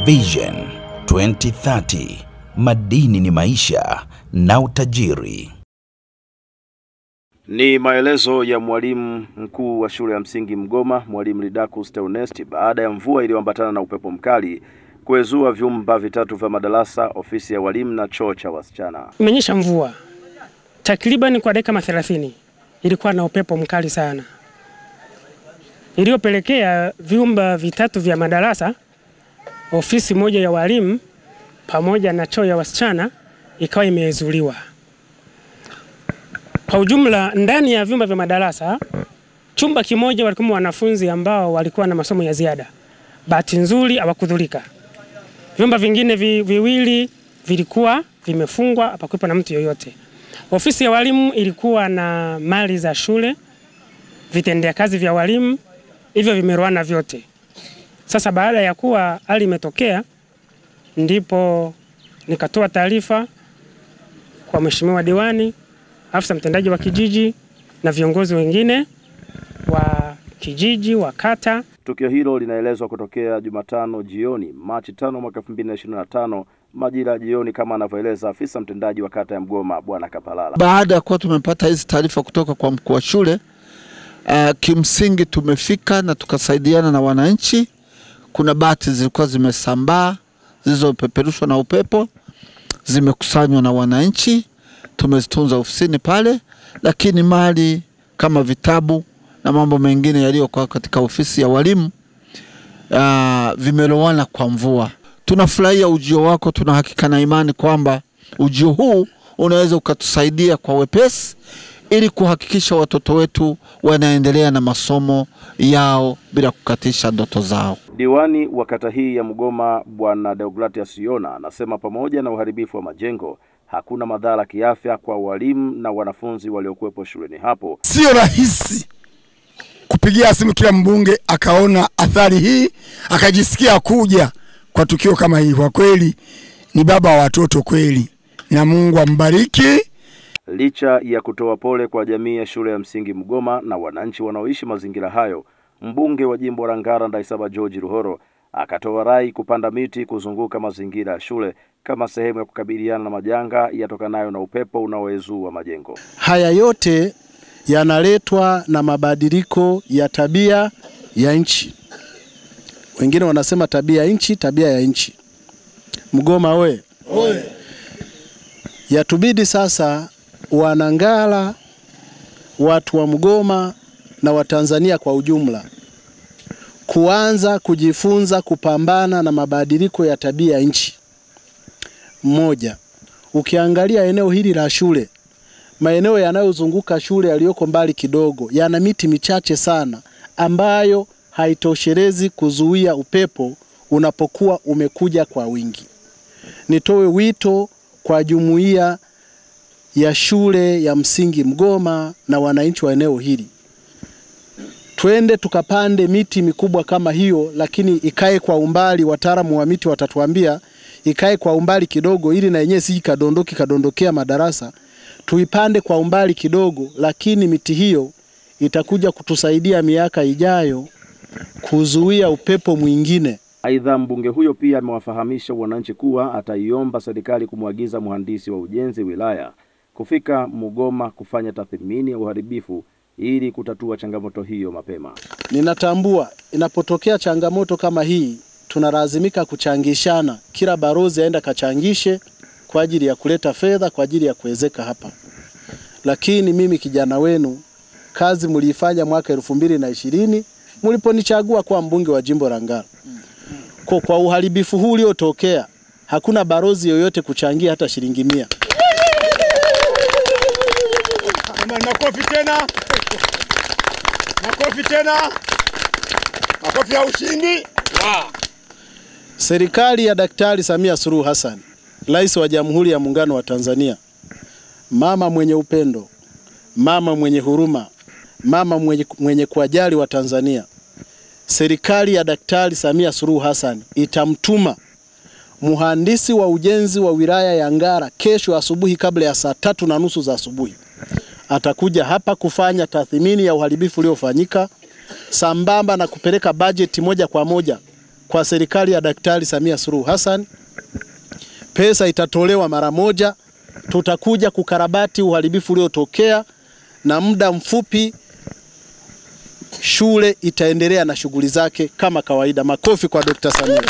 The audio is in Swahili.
Vision 2030, madini ni maisha na utajiri. Ni maelezo ya mwalimu mkuu wa shule ya msingi Mgoma, mwalimu Lidacus Theonesti, baada ya mvua iliyoambatana na upepo mkali kuezua vyumba vitatu vya madarasa, ofisi ya walimu na choo cha wasichana. Imenyesha mvua takriban kwa dakika 30. Ilikuwa na upepo mkali sana, iliyopelekea vyumba vitatu vya madarasa, ofisi moja ya walimu pamoja na choo ya wasichana ikawa imezuliwa. Kwa ujumla ndani ya vyumba vya madarasa, chumba kimoja walikuwa wanafunzi ambao walikuwa na masomo ya ziada. Bahati nzuri hawakudhurika. Vyumba vingine viwili vilikuwa vimefungwa, hapakuwepo na mtu yoyote. Ofisi ya walimu ilikuwa na mali za shule, vitendea kazi vya walimu, hivyo vimeroana vyote. Sasa baada ya kuwa hali imetokea, ndipo nikatoa taarifa kwa mheshimiwa diwani, afisa mtendaji wa kijiji na viongozi wengine wa kijiji wa kata. Tukio hilo linaelezwa kutokea Jumatano jioni, Machi 5 mwaka 2025, majira jioni, kama anavyoeleza afisa mtendaji wa kata ya Mgoma, Bwana Kapalala. Baada ya kuwa tumepata hizi taarifa kutoka kwa mkuu wa shule, kimsingi tumefika na tukasaidiana na wananchi. Kuna bati zilikuwa zimesambaa, zilizopeperushwa na upepo, zimekusanywa na wananchi, tumezitunza ofisini pale, lakini mali kama vitabu na mambo mengine yaliyokuwa katika ofisi ya walimu vimelowana kwa mvua. Tunafurahia ujio wako, tunahakika na imani kwamba ujio huu unaweza ukatusaidia kwa wepesi ili kuhakikisha watoto wetu wanaendelea na masomo yao bila kukatisha ndoto zao. Diwani wa kata hii ya Mgoma, Bwana Deogratias Yona, anasema pamoja na uharibifu wa majengo, hakuna madhara kiafya kwa walimu na wanafunzi waliokuwepo shuleni hapo. Sio rahisi kupigia simu kila mbunge akaona athari hii akajisikia kuja kwa tukio kama hii. Kwa kweli ni baba wa watoto kweli, na Mungu ambariki. Licha ya kutoa pole kwa jamii ya shule ya msingi Mgoma na wananchi wanaoishi mazingira hayo, mbunge wa jimbo la Ngara Ndaisaba George Ruhoro akatoa rai kupanda miti kuzunguka mazingira ya shule kama sehemu ya kukabiliana na majanga yatokanayo na upepo unaoezua majengo. Haya yote yanaletwa na mabadiliko ya tabia ya nchi. Wengine wanasema tabia ya nchi, tabia ya nchi. Mgoma we. Yatubidi sasa Wanangara, watu wa Mgoma na Watanzania kwa ujumla kuanza kujifunza kupambana na mabadiliko ya tabia ya nchi. Mmoja, ukiangalia eneo hili la shule, maeneo yanayozunguka shule yaliyoko mbali kidogo yana miti michache sana ambayo haitoshelezi kuzuia upepo unapokuwa umekuja kwa wingi. Nitoe wito kwa jumuiya ya shule ya msingi Mgoma na wananchi wa eneo hili. Twende tukapande miti mikubwa kama hiyo, lakini ikae kwa umbali. Wataalamu wa miti watatuambia ikae kwa umbali kidogo ili na yenyewe si kadondokea madarasa. Tuipande kwa umbali kidogo, lakini miti hiyo itakuja kutusaidia miaka ijayo kuzuia upepo mwingine. Aidha, mbunge huyo pia amewafahamisha wananchi kuwa ataiomba serikali kumwagiza mhandisi wa ujenzi wilaya kufika Mgoma kufanya tathmini ya uharibifu ili kutatua changamoto hiyo mapema. Ninatambua inapotokea changamoto kama hii tunalazimika kuchangishana, kila barozi aenda kachangishe kwa ajili ya kuleta fedha kwa ajili ya kuwezeka hapa. Lakini mimi kijana wenu, kazi mliifanya mwaka 2020 mliponichagua kwa mbunge wa jimbo la Ngara. Kwa uharibifu huu uliotokea, hakuna barozi yoyote kuchangia hata shilingi 100. Makofi tena. Makofi tena. Makofi ya ushindi. Wow. Serikali ya Daktari Samia Suluhu Hassan, Rais wa Jamhuri ya Muungano wa Tanzania, mama mwenye upendo, mama mwenye huruma, mama mwenye kuwajali wa Tanzania. Serikali ya Daktari Samia Suluhu Hassan itamtuma mhandisi wa ujenzi wa wilaya ya Ngara kesho asubuhi kabla ya saa 3:30 za asubuhi. Atakuja hapa kufanya tathmini ya uharibifu uliofanyika sambamba na kupeleka bajeti moja kwa moja kwa serikali ya Daktari Samia Suluhu Hassan. Pesa itatolewa mara moja, tutakuja kukarabati uharibifu uliotokea na muda mfupi shule itaendelea na shughuli zake kama kawaida. Makofi kwa Dr. Samia.